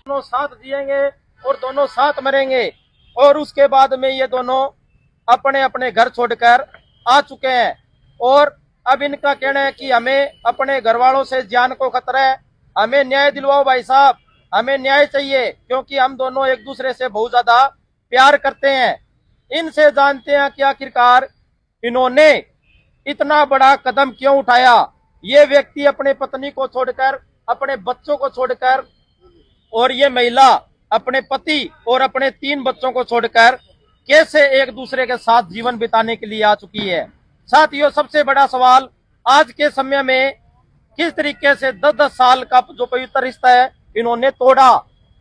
दोनों साथ जिएंगे और दोनों साथ मरेंगे। और उसके बाद में ये दोनों अपने अपने घर छोड़कर आ चुके हैं और अब इनका कहना है कि हमें अपने घर वालों से जान को खतरा है, हमें न्याय दिलवाओ भाई साहब, हमें न्याय चाहिए, क्योंकि हम दोनों एक दूसरे से बहुत ज्यादा प्यार करते हैं। इनसे जानते हैं कि आखिरकार इन्होंने इतना बड़ा कदम क्यों उठाया। ये व्यक्ति अपने पत्नी को छोड़कर, अपने बच्चों को छोड़कर, और ये महिला अपने पति और अपने 3 बच्चों को छोड़कर कैसे एक दूसरे के साथ जीवन बिताने के लिए आ चुकी है। साथियों, सबसे बड़ा सवाल आज के समय में किस तरीके से 10-10 साल का जो पवित्र रिश्ता है इन्होंने तोड़ा,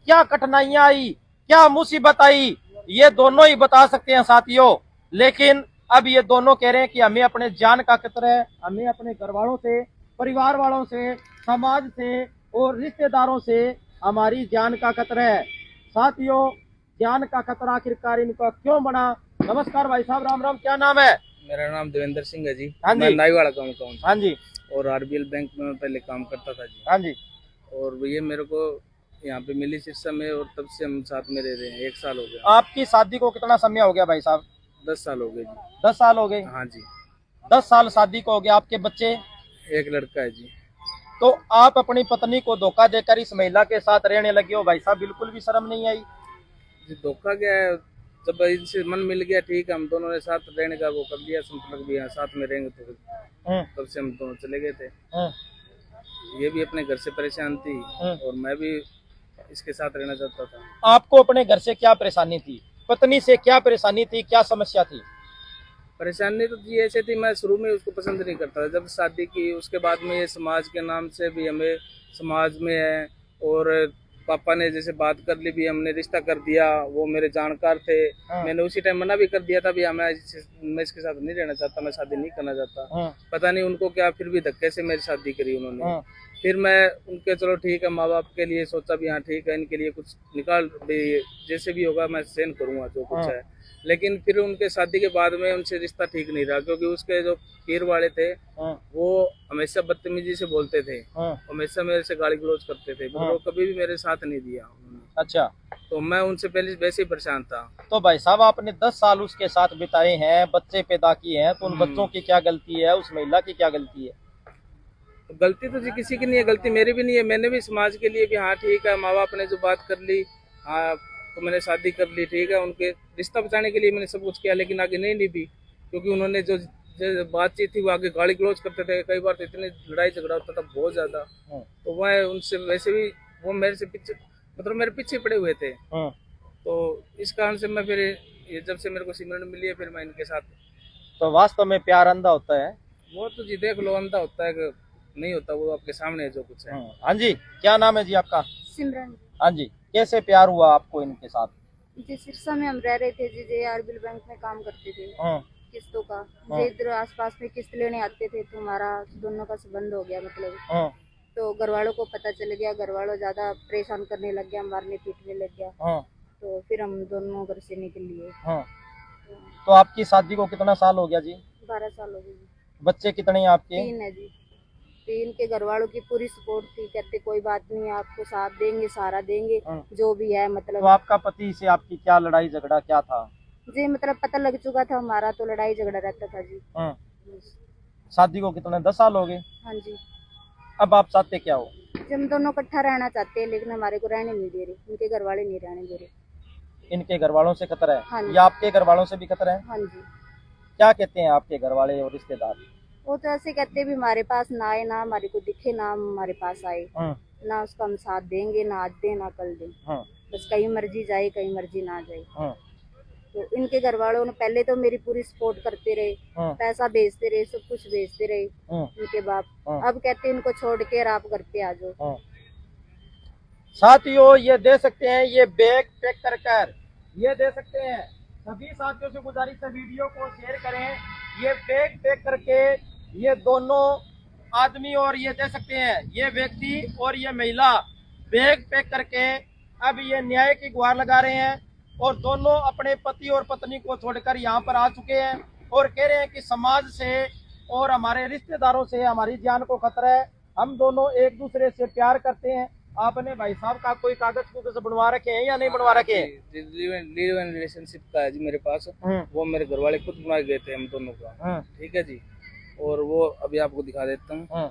क्या कठिनाइयां आई, क्या मुसीबत आई, ये दोनों ही बता सकते हैं साथियों। लेकिन अब ये दोनों कह रहे हैं कि हमें अपने जान का खतरा है, हमें अपने घर वालों से, परिवार वालों से, समाज से और रिश्तेदारों से हमारी जान का खतरा है। साथियों, जान का खतरा आखिरकार इनका क्यों बना। नमस्कार भाई साहब, राम राम, क्या नाम है? मेरा नाम देवेंद्र सिंह है जी। हाँ जी। मैं नाईवाड़ा गाँव का हूँ। हाँ जी। और आरबीएल बैंक में मैं पहले काम करता था जी। हाँ जी। और ये मेरे को यहाँ पे मिली शिक्षा में और तब से हम साथ में रह रहे हैं। 1 साल हो गया। आपकी शादी को कितना समय हो गया भाई साहब? 10 साल हो गए जी। 10 साल हो गए? हाँ जी। 10 साल शादी को हो गया। आपके बच्चे? 1 लड़का है जी। तो आप अपनी पत्नी को धोखा देकर इस महिला के साथ रहने लगे हो भाई साहब, बिल्कुल भी शर्म नहीं आई? जी, धोखा क्या है, जब इनसे मन मिल गया ठीक है, हम दोनों ने साथ रहने का वो कर लिया, संपर्क भी यहाँ साथ में रहेंगे तो तब से हम दोनों चले गए थे। ये भी अपने घर से परेशान थी और मैं भी इसके साथ रहना चाहता था। आपको अपने घर से क्या परेशानी थी, पत्नी से क्या परेशानी थी, क्या समस्या थी? परेशानी तो जी ऐसे थी, मैं शुरू में उसको पसंद नहीं करता था। जब शादी की उसके बाद में ये समाज के नाम से भी हमें समाज में है और पापा ने जैसे बात कर ली भी, हमने रिश्ता कर दिया, वो मेरे जानकार थे। मैंने उसी टाइम मना भी कर दिया था भी मैं इसके साथ नहीं रहना चाहता, मैं शादी नहीं करना चाहता। पता नहीं उनको क्या, फिर भी धक्के से मेरी शादी करी उन्होंने। फिर मैं उनके चलो ठीक है, माँ बाप के लिए सोचा भी हाँ ठीक है, इनके लिए कुछ निकाल भी, जैसे भी होगा मैं सहन करूंगा जो कुछ है। लेकिन फिर उनके शादी के बाद में उनसे रिश्ता ठीक नहीं रहा, क्योंकि उसके जो पीर वाले थे वो हमेशा बदतमीजी से बोलते थे, हमेशा मेरे से गाली गलौज करते थे, वो कभी भी मेरे साथ नहीं दिया उन्होंने। अच्छा। तो मैं उनसे पहले वैसे ही परेशान था। तो भाई साहब, आपने 10 साल उसके साथ बिताए हैं, बच्चे पैदा किए हैं, तो उन बच्चों की क्या गलती है, उस महिला की क्या गलती है? तो गलती तो जी किसी की नहीं है, गलती मेरी भी नहीं है। मैंने भी समाज के लिए भी हाँ ठीक है, माँ बाप ने जो बात कर ली, हाँ तो मैंने शादी कर ली, ठीक है, उनके रिश्ता बचाने के लिए मैंने सब कुछ किया, लेकिन आगे नहीं निभी, क्योंकि उन्होंने जो बातचीत थी वो आगे गाली गलौज करते थे। कई बार तो इतनी लड़ाई झगड़ा होता था बहुत ज्यादा। तो मैं उनसे वैसे भी, वो मेरे से पीछे, मतलब मेरे पीछे पड़े हुए थे। तो इस कारण से मैं फिर ये जब से मेरे को सिमरन मिली है, फिर मैं इनके साथ। तो वास्तव में प्यार अंधा होता है? वो तो जी देख लो, अंधा होता है कि नहीं होता, वो आपके सामने है जो कुछ है। हाँ जी। क्या नाम है जी आपका? सिमरन। हाँ जी। कैसे प्यार हुआ आपको इनके साथ? जी सिरसा में हम रह रहे थे जी, आरबीएल बैंक में काम करते थे किस्तों का। इधर आसपास में किस्त लेने आते थे, तो हमारा दोनों का संबंध हो गया मतलब। तो घर वालों को पता चल गया, घर वालों ज्यादा परेशान करने लग गया, मारने पीटने लग गया। तो फिर हम दोनों घर से निकल लिए। तो आपकी शादी को कितना साल हो गया जी? 12 साल हो गए जी। बच्चे कितने हैं आपके? 3 है जी। 3 के घर वालों की पूरी सपोर्ट थी, कहते कोई बात नहीं, आपको साथ देंगे, सहारा देंगे, जो भी है मतलब। तो आपका पति से आपकी क्या लड़ाई झगड़ा क्या था जी? मतलब पता लग चुका था हमारा, तो लड़ाई झगड़ा रहता था जी। शादी को कितने 10 साल हो गए? हाँ जी। अब आप चाहते क्या हो? हम दोनों इकट्ठा रहना चाहते हैं, लेकिन हमारे को रहने नहीं दे रहे, उनके घर वाले नहीं रहने दे रहे। इनके घर वालों से खतरा है? हाँ जी। या आपके घर वालों से भी खतरा है? हाँ जी। क्या कहते हैं आपके घर वाले और रिश्तेदार? वो तो ऐसे कहते भी हमारे पास ना आए, ना हमारे को दिखे, ना हमारे पास आए, ना उसका हम साथ देंगे, ना आज दे ना कल दे, बस कहीं मर्जी जाए कहीं मर्जी ना जाए। तो इनके घर वालों ने पहले तो मेरी पूरी सपोर्ट करते रहे, पैसा भेजते रहे, सब कुछ भेजते रहे इनके बाप। अब कहते इनको छोड़ के आप घर पे आ जाओ। साथियों, ये दे सकते हैं, ये बैग पैक कर ये दे सकते हैं। सभी साथियों से गुजारिश है, वीडियो को शेयर करें। ये बैग पैक करके ये दोनों आदमी और ये दे सकते हैं, ये व्यक्ति और ये महिला बैग पैक करके अब ये न्याय की गुहार लगा रहे हैं और दोनों अपने पति और पत्नी को छोड़कर यहाँ पर आ चुके हैं और कह रहे हैं कि समाज से और हमारे रिश्तेदारों से हमारी जान को खतरा है। हम दोनों एक दूसरे से प्यार करते हैं, आपने भाई साहब का कोई कागज कुगज बनवा रखे हैं या नहीं बनवा रखे हैं? लिव इन रिलेशनशिप का है जी मेरे पास, वो मेरे घर वाले खुद बना गए थे हम दोनों का, ठीक है जी। और वो अभी आपको दिखा देता हूँ।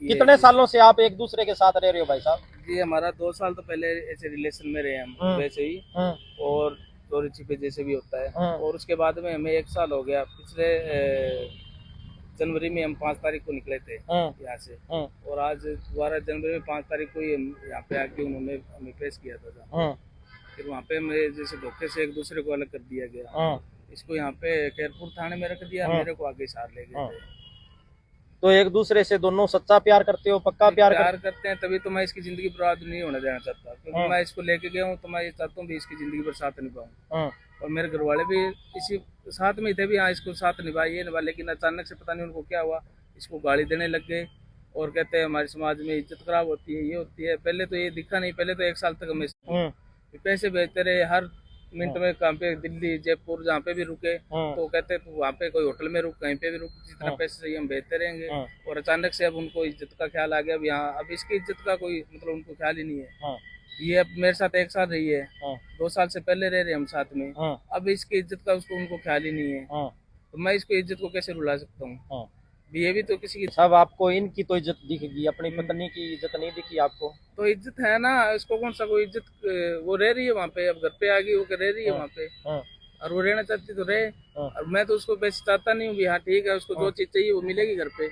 कितने सालों से आप एक दूसरे के साथ रह रहे हो भाई साहब? जी हमारा 2 साल तो पहले ऐसे रिलेशन में रहे हम वैसे ही, और चोरी छिपे जैसे भी होता है। और उसके बाद में हमें 1 साल हो गया, पिछले जनवरी में हम 5 तारीख को निकले थे यहाँ से, और आज 12 जनवरी में 5 तारीख को यहाँ पे आके उन्होंने हमें पेश किया था। फिर वहाँ पे हमें जैसे धोखे से एक दूसरे को अलग कर दिया गया। इसको यहाँ पे खैरपुर थाने में रख दिया, मेरे को आगे साथ ले गए थे। तो एक दूसरे से दोनों सच्चा प्यार करते हो, पक्का प्यार करते हैं, तभी तो मैं इसकी जिंदगी बर्बाद नहीं होने देना चाहता, क्योंकि मैं इसको लेके गया हूँ तो मैं ये चाहता हूँ भी इसकी जिंदगी पर साथ निभाऊं। और मेरे घर वाले भी इसी साथ में थे भी, हाँ इसको साथ निभाइए निभा, लेकिन अचानक से पता नहीं उनको क्या हुआ, इसको गाली देने लग गए और कहते हैं हमारे समाज में इज्जत खराब होती है, ये होती है। पहले तो ये दिखा नहीं, पहले तो 1 साल तक हमें पैसे भेजते रहे हर मिनट में, कहाँ पे दिल्ली जयपुर जहाँ पे भी रुके तो कहते तू वहाँ पे कोई होटल में रुक, कहीं पे भी रुक, जितना पैसे चाहिए हम भेजते रहेंगे। और अचानक से अब उनको इज्जत का ख्याल आ गया, अब यहाँ अब इसकी इज्जत का कोई मतलब उनको ख्याल ही नहीं है। ये अब मेरे साथ 1 साल रही है, 2 साल से पहले रह रहे हम साथ में, अब इसकी इज्जत का उसको उनको ख्याल ही नहीं है। तो मैं इसको इज्जत को कैसे रुला सकता हूँ? ये भी तो किसी की सब आपको इनकी तो इज्जत दिखेगी, अपनी पत्नी की इज्जत नहीं दिखी आपको? तो इज्जत है ना, इसको कौन सा कोई इज्जत, वो रह रही है वहाँ पे, अब घर पे आ गई, वो रह रही है वहाँ पे, और वो रहना चाहती तो रहे। और मैं तो उसको वैसे चाहता नहीं हूँ भी, हाँ ठीक है उसको जो चीज चाहिए वो मिलेगी घर पे।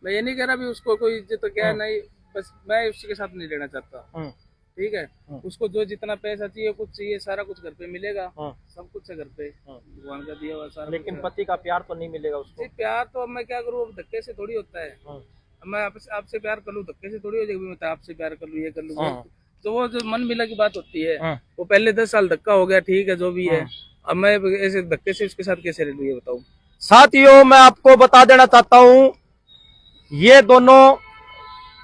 मैं ये नहीं कह रहा भी उसको कोई इज्जत तो क्या नहीं, बस मैं उसके साथ नहीं रहना चाहता, ठीक है। उसको जो जितना पैसा चाहिए, कुछ चाहिए, सारा कुछ घर पे मिलेगा, सब कुछ है घर पे, भगवान का दिया हुआ सारा। लेकिन पति का प्यार तो नहीं मिलेगा उसको? प्यार तो अब मैं क्या करूँ, अब धक्के से थोड़ी होता है। अब मैं आपसे प्यार कर लूँ, धक्के से थोड़ी हो जाएगी, मैं आपसे प्यार कर लूँ, ये कर लूँ। तो वो जो मन मिला की बात होती है, वो पहले 10 साल धक्का हो गया, ठीक है जो भी है, अब मैं ऐसे धक्के से उसके साथ कैसे रह लूँ, ये बताऊँ। साथियों मैं आपको बता देना चाहता हूँ, ये दोनों,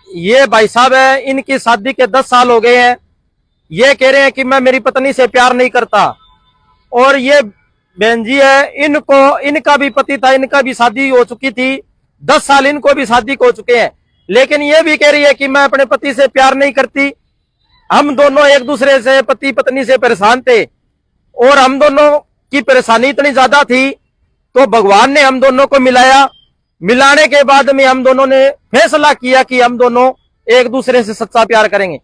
ये भाई साहब है, इनकी शादी के 10 साल हो गए हैं। ये कह रहे हैं कि मैं मेरी पत्नी से प्यार नहीं करता। और ये बहन जी है, इनका भी पति था, इनका भी शादी हो चुकी थी, 10 साल इनको भी शादी हो चुके हैं, लेकिन ये भी कह रही है कि मैं अपने पति से प्यार नहीं करती। हम दोनों एक दूसरे से, पति पत्नी से परेशान थे, और हम दोनों की परेशानी इतनी ज्यादा थी तो भगवान ने हम दोनों को मिलाया। मिलाने के बाद में हम दोनों ने फैसला किया कि हम दोनों एक दूसरे से सच्चा प्यार करेंगे।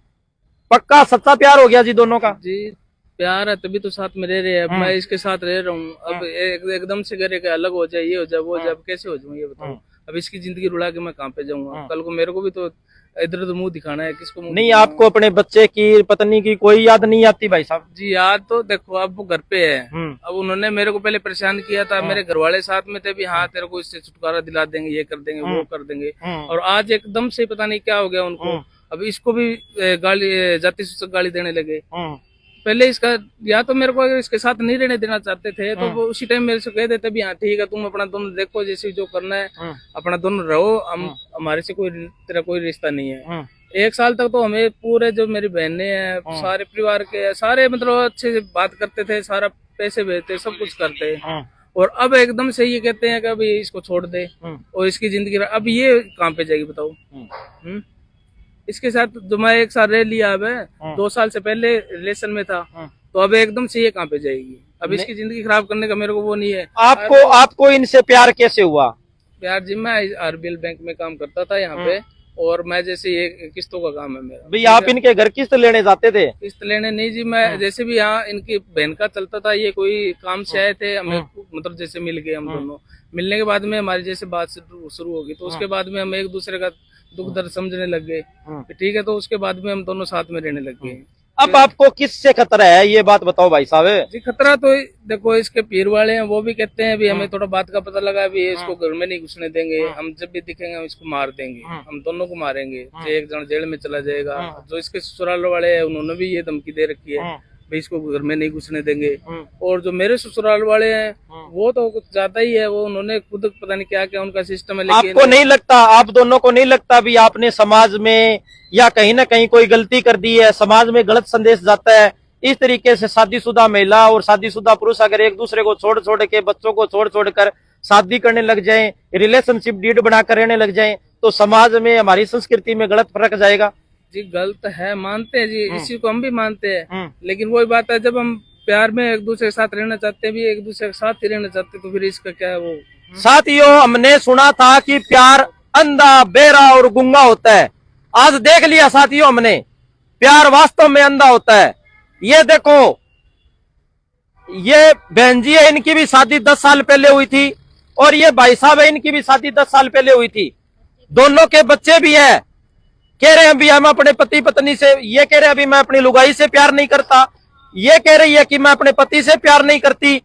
पक्का सच्चा प्यार हो गया जी दोनों का? जी प्यार है, तभी तो साथ में रह रहे हैं। अब मैं इसके साथ रह रहा हूँ, अब एकदम से करे अलग हो जाए, ये हो जाए, वो हो जाए, अब कैसे हो जाऊँ ये बताओ। अब इसकी जिंदगी रुला के मैं कहाँ पे जाऊंगा? कल को मेरे को भी तो इधर तो मुंह दिखाना है, किसको मुंह नहीं? आपको अपने बच्चे की, पत्नी की कोई याद नहीं आती भाई साहब? जी याद तो देखो, अब वो घर पे है, अब उन्होंने मेरे को पहले परेशान किया था, मेरे घर वाले साथ में थे भी, हाँ तेरे को इससे छुटकारा दिला देंगे, ये कर देंगे, वो कर देंगे, और आज एकदम से पता नहीं क्या हो गया उनको। अब इसको भी गाली, जाति सूचक गाली देने लगे। पहले इसका, या तो मेरे को अगर इसके साथ नहीं रहने देना चाहते थे तो वो उसी टाइम मेरे से कह देते भी हाँ ठीक है, तुम अपना दोनों देखो, जैसे जो करना है अपना दोनों रहो, हम हमारे से तेरा कोई रिश्ता नहीं है। 1 साल तक तो हमें पूरे जो मेरी बहनें हैं, सारे परिवार के सारे मतलब अच्छे से बात करते थे, सारा पैसे भेजते, सब कुछ करते। और अब एकदम से ये कहते हैं कि अभी इसको छोड़ दे और इसकी जिंदगी, अब ये कहाँ पे जाएगी बताओ। इसके साथ जो मैं 1 साल रह लिया, अब 2 साल से पहले रिलेशन में था, तो अब एकदम से ये कहाँ पे जाएगी? अब इसकी जिंदगी खराब करने का मेरे को वो नहीं है। आपको इनसे प्यार कैसे हुआ? प्यार जी, मैं आरबीएल बैंक में काम करता था यहाँ पे, और मैं जैसे ये किस्तों का काम है मेरा। भाई आप इनके घर किस्त लेने जाते थे? किस्त लेने नहीं जी, मैं जैसे भी यहाँ इनकी बहन का चलता था, ये कोई काम से आए थे, हमें मतलब जैसे मिल गए हम दोनों। मिलने के बाद में हमारी जैसे बात शुरू होगी, तो उसके बाद में हम एक दूसरे का दुख दर्द समझने लग गए, ठीक है। तो उसके बाद में हम दोनों साथ में रहने लग गए। अब आपको किससे खतरा है, ये बात बताओ भाई साहब। जी खतरा तो देखो, इसके पीर वाले हैं, वो भी कहते हैं भी हमें थोड़ा बात का पता लगा भी इसको घर में नहीं घुसने देंगे, हम जब भी दिखेंगे हम इसको मार देंगे, हम दोनों को मारेंगे, एक जन जेल में चला जाएगा। जो इसके ससुराल वाले हैं उन्होंने भी ये धमकी दे रखी है भाई इसको घर में नहीं घुसने देंगे। और जो मेरे ससुराल वाले हैं वो तो कुछ ज्यादा ही है, वो उन्होंने खुद पता नहीं क्या क्या उनका सिस्टम है। लेकिन आपको नहीं लगता, आप दोनों को नहीं लगता भी आपने समाज में या कहीं ना कहीं कोई गलती कर दी है, समाज में गलत संदेश जाता है? इस तरीके से शादीशुदा महिला और शादीशुदा पुरुष अगर एक दूसरे को छोड़ के, बच्चों को छोड़ कर शादी करने लग जाएं, रिलेशनशिप डीड बनाकर रहने लग जाएं, तो समाज में, हमारी संस्कृति में गलत फर्क जाएगा। जी गलत है, मानते हैं जी, इसी को हम भी मानते हैं, लेकिन वही बात है, जब हम प्यार में एक दूसरे के साथ रहना चाहते हैं, भी एक दूसरे के साथ ही रहना चाहते हैं, तो फिर इसका क्या है वो। साथियों, हमने सुना था कि प्यार अंधा, बेरा और गूंगा होता है। आज देख लिया साथियों हमने, प्यार वास्तव में अंधा होता है। ये देखो, ये बहन जी है, इनकी भी शादी 10 साल पहले हुई थी, और ये भाई साहब है, इनकी भी शादी 10 साल पहले हुई थी। दोनों के बच्चे भी हैं। कह रहे हैं अभी हम अपने पति पत्नी से, ये कह रहे हैं अभी मैं अपनी लुगाई से प्यार नहीं करता, ये कह रही है कि मैं अपने पति से प्यार नहीं करती,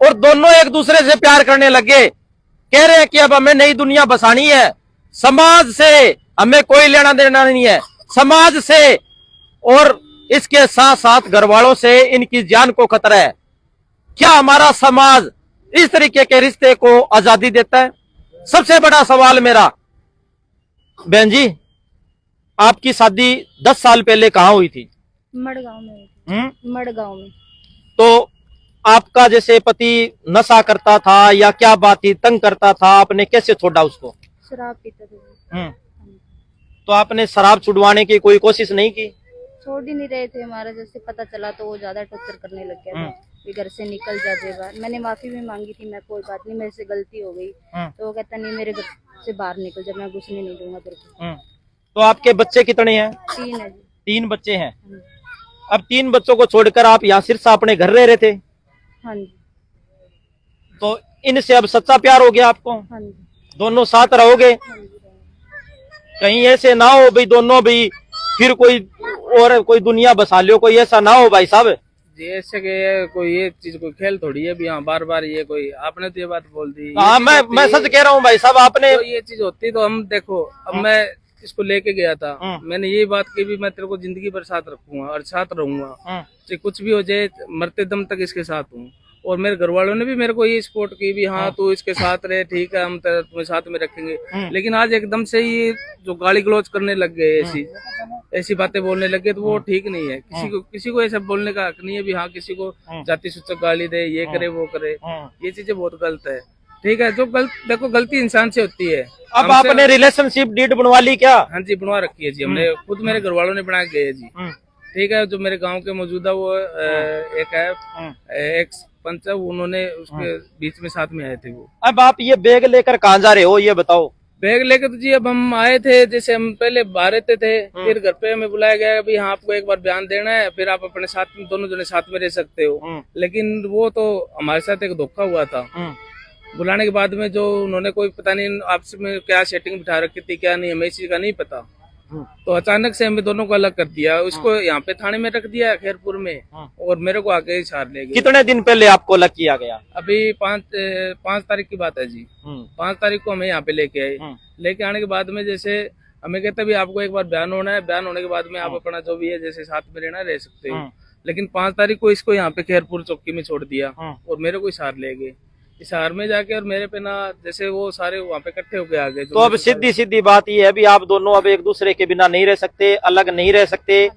और दोनों एक दूसरे से प्यार करने लगे। कह रहे हैं कि अब हमें नई दुनिया बसानी है, समाज से हमें कोई लेना देना नहीं है, समाज से और इसके साथ साथ घर वालों से इनकी जान को खतरा है। क्या हमारा समाज इस तरीके के रिश्ते को आजादी देता है? सबसे बड़ा सवाल मेरा। बहन जी, आपकी शादी 10 साल पहले कहाँ हुई थी? मड़गांव में हुई थी। मड़गांव में। तो आपका जैसे पति नशा करता था या क्या बात थी, तंग करता था, आपने कैसे छोड़ा उसको? शराब पीता था। तो आपने शराब छुड़वाने की कोई कोशिश नहीं की? छोड़ ही नहीं रहे थे। हमारा जैसे पता चला तो वो ज्यादा टॉर्चर करने लग गया था कि घर से निकल जा दे बाहर। मैंने माफी भी मांगी थी, मैं कोई बात नहीं, मेरे से गलती हो गई। तो वो कहता नहीं, मेरे घर से बाहर निकल जा, मैं घुसने नहीं दूंगा तेरे को। तो आपके बच्चे कितने हैं? 3 है जी। 3 बच्चे हैं। अब 3 बच्चों को छोड़कर आप यहाँ सिरसा अपने घर रह रहे थे? हाँ जी। तो इनसे अब सच्चा प्यार हो गया आपको? हाँ जी। दोनों साथ रहोगे? कहीं ऐसे ना हो भाई दोनों भी फिर कोई और कोई दुनिया बसा लो, कोई ऐसा ना हो भाई साहब जी। ऐसे के कोई ये चीज कोई खेल थोड़ी है भी, हाँ बार बार ये कोई, आपने तो ये बात बोल दी। हाँ, मैं सच कह रहा हूँ भाई साहब, आपने तो ये चीज होती तो हम देखो, अब मैं इसको लेके गया था, मैंने ये बात की भी मैं तेरे को जिंदगी भर साथ रखूंगा और साथ रहूंगा, चाहे कुछ भी हो जाए, मरते दम तक इसके साथ हूँ। और मेरे घर वालों ने भी मेरे को ये सपोर्ट की भी, हाँ तू इसके साथ रहे, ठीक है, हम तुम्हें साथ में रखेंगे। लेकिन आज एकदम से ये जो गाली गलौज करने लग गए, ऐसी बातें बोलने लगे, तो वो ठीक नहीं है। किसी को ऐसा बोलने का हक नहीं है भी, हाँ किसी को जाति सूचक गाली दे, ये करे वो करे, ये चीजें बहुत गलत है। ठीक है, जो देखो गलती इंसान से होती है। अब आपने रिलेशनशिप डीड बनवा ली क्या? हाँ जी, बनवा रखी है जी, हमने खुद, मेरे घर वालों ने बना के गए जी। ठीक है, जो मेरे गांव के मौजूदा वो एक है, एक पंच है, उन्होंने उसके बीच में साथ में आए थे वो। अब आप ये बैग लेकर कहाँ जा रहे हो, ये बताओ? बैग लेकर तो जी अब हम आए थे, जैसे हम पहले बाहर रहते थे, फिर घर पे हमें बुलाया गया अभी हाँ आपको एक बार बयान देना है, फिर आप अपने साथ में दोनों जने साथ में रह सकते हो। लेकिन वो तो हमारे साथ एक धोखा हुआ था। बुलाने के बाद में जो उन्होंने कोई पता नहीं आपस में क्या सेटिंग बिठा रखी थी, क्या नहीं, हमें इस चीज का नहीं पता। तो अचानक से हमें दोनों को अलग कर दिया, उसको यहाँ पे थाने में रख दिया खैरपुर में, और मेरे को आगे छाड़ ले गए। कितने दिन पहले आपको अलग किया गया? अभी 5 तारीख की बात है जी। 5 तारीख को हमें यहाँ पे लेके आए। लेके आने के बाद में जैसे हमें कहते भी आपको एक बार बयान होना है, बयान होने के बाद में आप अपना जो भी है जैसे साथ में रहना रह सकते हो। लेकिन 5 तारीख को इसको यहाँ पे खैरपुर चौकी में छोड़ दिया और मेरे को हिसार ले गए। हिसार में जाके और मेरे पे ना जैसे वो सारे वहाँ पे इकट्ठे होके आ गए। तो अब सीधी बात ये है भी आप दोनों अब एक दूसरे के बिना नहीं रह सकते, अलग नहीं रह सकते,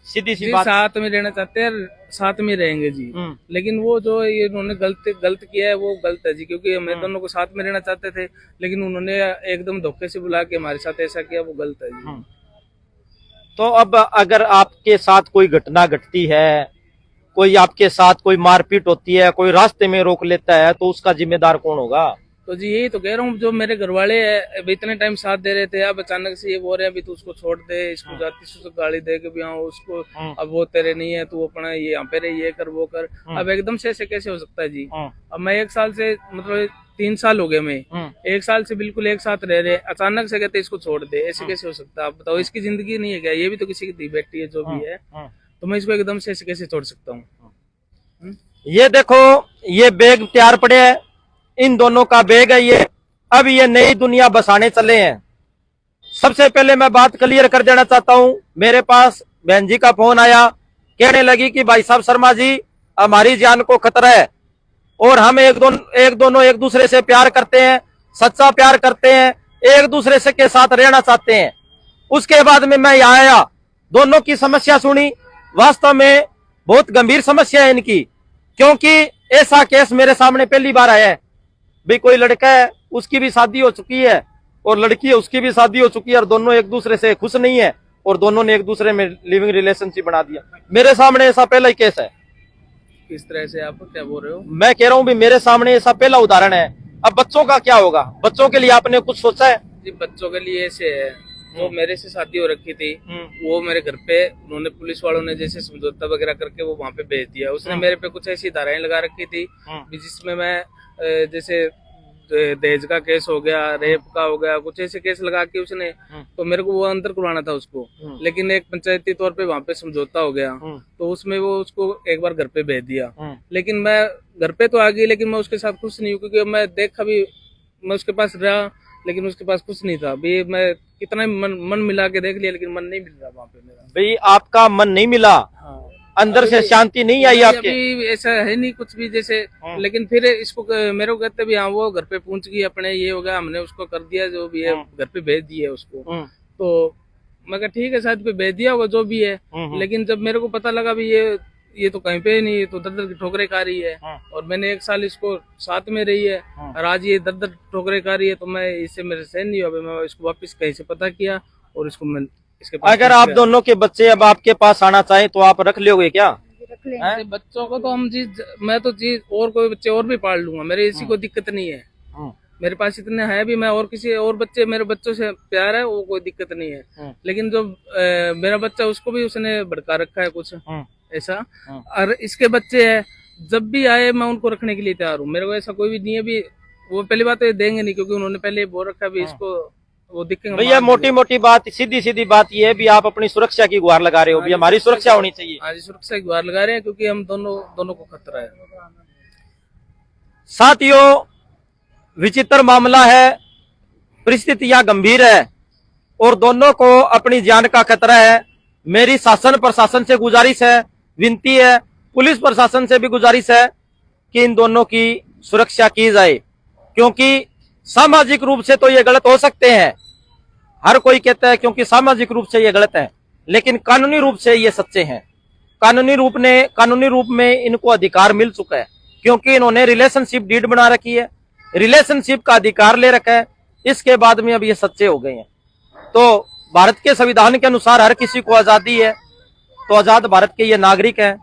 सीधी सी बात। साथ में रहना चाहते हैं, साथ में रहेंगे जी। लेकिन वो जो ये उन्होंने गलत किया है वो गलत है जी, क्योंकि हम दोनों को साथ में रहना चाहते थे, लेकिन उन्होंने एकदम धोखे से बुला के हमारे साथ ऐसा किया, वो गलत है जी। तो अब अगर आपके साथ कोई घटना घटती है, कोई आपके साथ कोई मारपीट होती है, कोई रास्ते में रोक लेता है, तो उसका जिम्मेदार कौन होगा? तो जी यही तो कह रहा हूँ, जो मेरे घर वाले है इतने टाइम साथ दे रहे थे, अब अचानक से ये बोल रहे हैं अभी तू उसको छोड़ दे, इसको जाती से गाली दे के भी हाँ उसको अब वो तेरे नहीं है, तू अपना ये यहाँ पे रहे, ये कर वो कर। अब एकदम से ऐसे कैसे हो सकता है जी? अब मैं 1 साल से मतलब 3 साल हो गए, मैं 1 साल से बिल्कुल एक साथ रह रहे, अचानक से कहते इसको छोड़ दे, ऐसे कैसे हो सकता है? आप बताओ, इसकी जिंदगी नहीं है क्या? ये भी तो किसी की दी बेटी है, जो भी है, तो मैं इसको एकदम से ऐसे कैसे छोड़ सकता हूँ? ये देखो, ये बैग तैयार पड़े हैं, इन दोनों का बैग है ये। अब ये नई दुनिया बसाने चले हैं। सबसे पहले मैं बात क्लियर कर देना चाहता हूँ, मेरे पास बहन जी का फोन आया, कहने लगी कि भाई साहब शर्मा जी हमारी जान को खतरा है और हम दोनों एक दूसरे से प्यार करते हैं, सच्चा प्यार करते हैं, एक दूसरे से के साथ रहना चाहते हैं। उसके बाद में मैं यहाँ आया, दोनों की समस्या सुनी। वास्तव में बहुत गंभीर समस्या है इनकी, क्योंकि ऐसा केस मेरे सामने पहली बार आया है। भाई कोई लड़का है, उसकी भी शादी हो चुकी है, और लड़की है उसकी भी शादी हो चुकी है और दोनों एक दूसरे से खुश नहीं है और दोनों ने एक दूसरे में लिविंग रिलेशनशिप बना दिया। मेरे सामने ऐसा पहला ही केस है। किस तरह से आप क्या बोल रहे हो? मैं कह रहा हूँ भी मेरे सामने ऐसा पहला उदाहरण है। अब बच्चों का क्या होगा? बच्चों के लिए आपने कुछ सोचा है? जी बच्चों के लिए ऐसे है, वो मेरे से शादी हो रखी थी, वो मेरे घर पे उन्होंने पुलिस वालों ने जैसे समझौता वगैरह करके वो वहाँ पे भेज दिया। उसने मेरे पे कुछ ऐसी धाराएं लगा रखी थी जिसमें मैं जैसे दहेज का केस हो गया, रेप का हो गया, कुछ ऐसे केस लगा के उसने तो मेरे को वो अंदर करवाना था उसको, लेकिन एक पंचायती तौर पे वहाँ पे समझौता हो गया तो उसमें वो उसको एक बार घर पे भेज दिया। लेकिन मैं घर पे तो आ गई लेकिन मैं उसके साथ खुश नहीं हूँ, क्योंकि मैं देखा भी मैं उसके पास रहा लेकिन उसके पास कुछ नहीं था। अभी मैं कितना मन मिला के देख लिया लेकिन मन नहीं मिल रहा वहाँ पे मेरा। भाई आपका मन नहीं मिला? हाँ। अंदर से शांति नहीं आई आपके? अभी ऐसा है नहीं कुछ भी जैसे, लेकिन फिर इसको मेरे को कहते भी हाँ वो घर पे पहुंच गई अपने, ये हो गया, हमने उसको कर दिया जो भी है, घर पे भेज दिया उसको। तो मैं कहा ठीक है शायद पे भेज दिया होगा जो भी है, लेकिन जब मेरे को पता लगा भी ये तो कहीं पे नहीं, तो दर दर की ठोकरें खा रही है और मैंने 1 साल इसको साथ में रही है और आज ये दर दर ठोकरें खा रही है, तो मैं इससे मेरे सहन नहीं हुआ। मैं इसको वापस कहीं से पता किया और इसको मैं इसके पास। अगर आप दोनों के बच्चे अब आपके पास आना चाहें तो आप रख लोगे क्या? रख लेंगे। बच्चों को तो हम मैं तो और कोई बच्चे और भी पाल लूंगा, मेरे इसी को दिक्कत नहीं है। मेरे पास इतने हैं भी, मैं और किसी और बच्चे मेरे बच्चों से प्यार है, वो कोई दिक्कत नहीं है। लेकिन जो मेरा बच्चा उसको भी उसने भड़का रखा है कुछ ऐसा, और इसके बच्चे हैं जब भी आए मैं उनको रखने के लिए तैयार हूँ। मेरे को ऐसा कोई भी नहीं है भी, वो पहली बात तो ये देंगे नहीं क्योंकि उन्होंने पहले बोल रखा भी इसको वो दिखेंगे। भैया मोटी मोटी बात, सीधी सीधी बात ये है भी आप अपनी सुरक्षा की गुहार लगा रहे हो, भी हमारी सुरक्षा होनी चाहिए। हाँ जी, सुरक्षा की गुहार लगा रहे हैं क्योंकि हम दोनों को खतरा है। साथियों विचित्र मामला है, परिस्थितियां गंभीर है और दोनों को अपनी जान का खतरा है। मेरी शासन प्रशासन से गुजारिश है, विनती है, पुलिस प्रशासन से भी गुजारिश है कि इन दोनों की सुरक्षा की जाए, क्योंकि सामाजिक रूप से तो ये गलत हो सकते हैं, हर कोई कहता है क्योंकि सामाजिक रूप से ये गलत है, लेकिन कानूनी रूप से ये सच्चे हैं। कानूनी रूप में इनको अधिकार मिल चुका है क्योंकि इन्होंने रिलेशनशिप डीड बना रखी है, रिलेशनशिप का अधिकार ले रखा है। इसके बाद में अब ये सच्चे हो गए हैं। तो भारत के संविधान के अनुसार हर किसी को आजादी है, तो आजाद भारत के ये नागरिक हैं,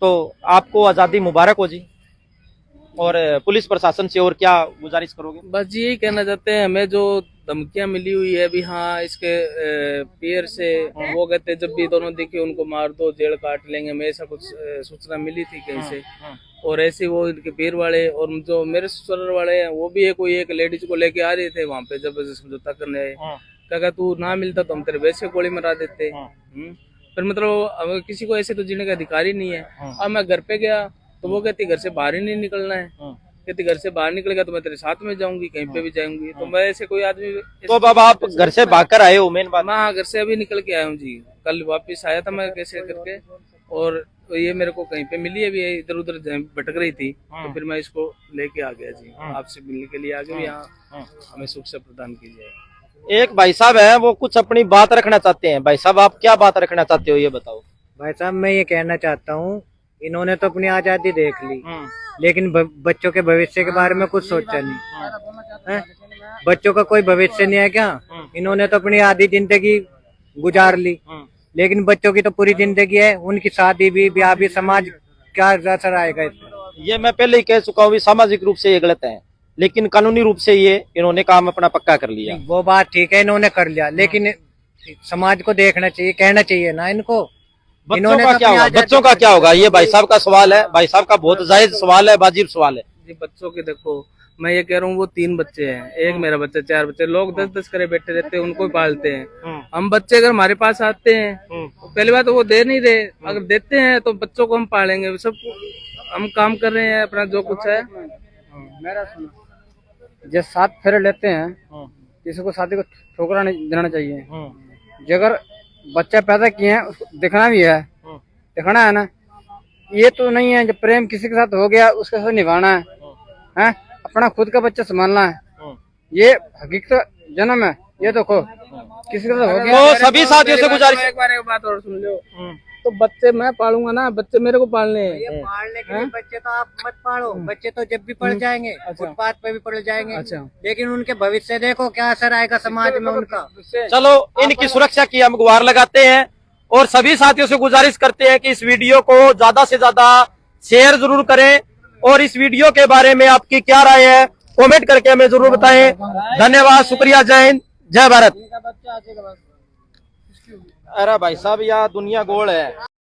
तो आपको आजादी मुबारक हो जी। और पुलिस प्रशासन से और क्या गुजारिश करोगे? बस यही कहना चाहते हैं, हमें जो धमकियां मिली हुई है भी, हाँ इसके पीयर से वो कहते हैं जब भी दोनों दिखे उनको मार दो, जेल काट लेंगे, हमें ऐसा कुछ सूचना मिली थी कहीं से। और ऐसे वो इनके पीर वाले और जो मेरे ससुराल वाले हैं वो भी कोई एक लेडीज को लेके आ रहे थे वहाँ पे, जब समझौता करने आए, कहा तू ना मिलता तो हम तेरे वैसे गोली मरा देते। फिर मतलब किसी को ऐसे तो जीने का अधिकार ही नहीं है। अब मैं घर पे गया तो वो कहती घर से बाहर ही नहीं निकलना है, कहती घर से बाहर निकलेगा तो मैं तेरे साथ में जाऊंगी, कहीं पे भी जाऊंगी। तो मैं ऐसे कोई आदमी। तो अब आप घर से भागकर आए हो? मेन बात। मैं घर से अभी निकल के आया हूँ जी, कल वापस आया था मैं कैसे करके, और ये मेरे को कहीं पे मिली, अभी इधर उधर भटक रही थी तो फिर मैं इसको लेके आ गया जी, आपसे मिलने के लिए आ गया। यहाँ हमें सुरक्षा प्रदान की जाए। एक भाई साहब है वो कुछ अपनी बात रखना चाहते हैं। भाई साहब आप क्या बात रखना चाहते हो ये बताओ। भाई साहब मैं ये कहना चाहता हूँ, इन्होंने तो अपनी आजादी देख ली लेकिन बच्चों के भविष्य के बारे में कुछ सोचा नहीं। बच्चों का कोई भविष्य नहीं है क्या? इन्होंने तो अपनी आधी जिंदगी गुजार ली, लेकिन बच्चों की तो पूरी जिंदगी है, उनकी शादी भी, ब्याह भी, समाज क्या असर आएगा इसमें? ये मैं पहले ही कह चुका हूँ, सामाजिक रूप से ये गलत है, लेकिन कानूनी रूप से ये इन्होंने काम अपना पक्का कर लिया। वो बात ठीक है, इन्होंने कर लिया, लेकिन समाज को देखना चाहिए, कहना चाहिए ना इनको। बच्चों का क्या होगा? बच्चों का क्या होगा? ये भाई साहब का सवाल है, भाई साहब का बहुत जायज सवाल है, वाजिब सवाल है जी। बच्चों के देखो मैं ये कह रहा हूँ, वो 3 बच्चे हैं, एक मेरा बच्चा, 4 बच्चे, लोग 10-10 करे बैठे रहते हैं, उनको पालते हैं। हम बच्चे अगर हमारे पास आते हैं तो पहली बात तो वो दे नहीं रहे, अगर देते हैं तो बच्चों को हम पालेंगे। सब हम काम कर रहे हैं अपना जो कुछ है। मेरा सुनो, जो 7 फेरे लेते हैं किसी को शादी को ठोकरा नहीं देना चाहिए। जो अगर बच्चा पैदा किए हैं उसको दिखना भी है, दिखना है ना। ये तो नहीं है जब प्रेम किसी के साथ हो गया उसके साथ निभाना है, अपना खुद का बच्चा संभालना है। ये हकीकत जन्म है, ये देखो किसी के साथ हो गया। तो सभी साथियों से गुजारिश, एक बात और सुन लो, तो बच्चे मैं पालूंगा ना, बच्चे मेरे को पालने हैं। ये पालने के लिए बच्चे तो आप मत पालो, बच्चे तो जब भी पढ़ जाएंगे, फुटपाथ पे भी पढ़ जाएंगे। अच्छा। लेकिन उनके भविष्य देखो क्या असर आएगा समाज में उनका। चलो इनकी सुरक्षा की हम गुहार लगाते हैं और सभी साथियों से गुजारिश करते हैं कि इस वीडियो को ज्यादा से ज्यादा शेयर जरूर करें और इस वीडियो के बारे में आपकी क्या राय है कमेंट करके हमें जरूर बताएं। धन्यवाद, शुक्रिया, जय हिंद, जय भारत। अरे भाई साहब, यह दुनिया गोल है।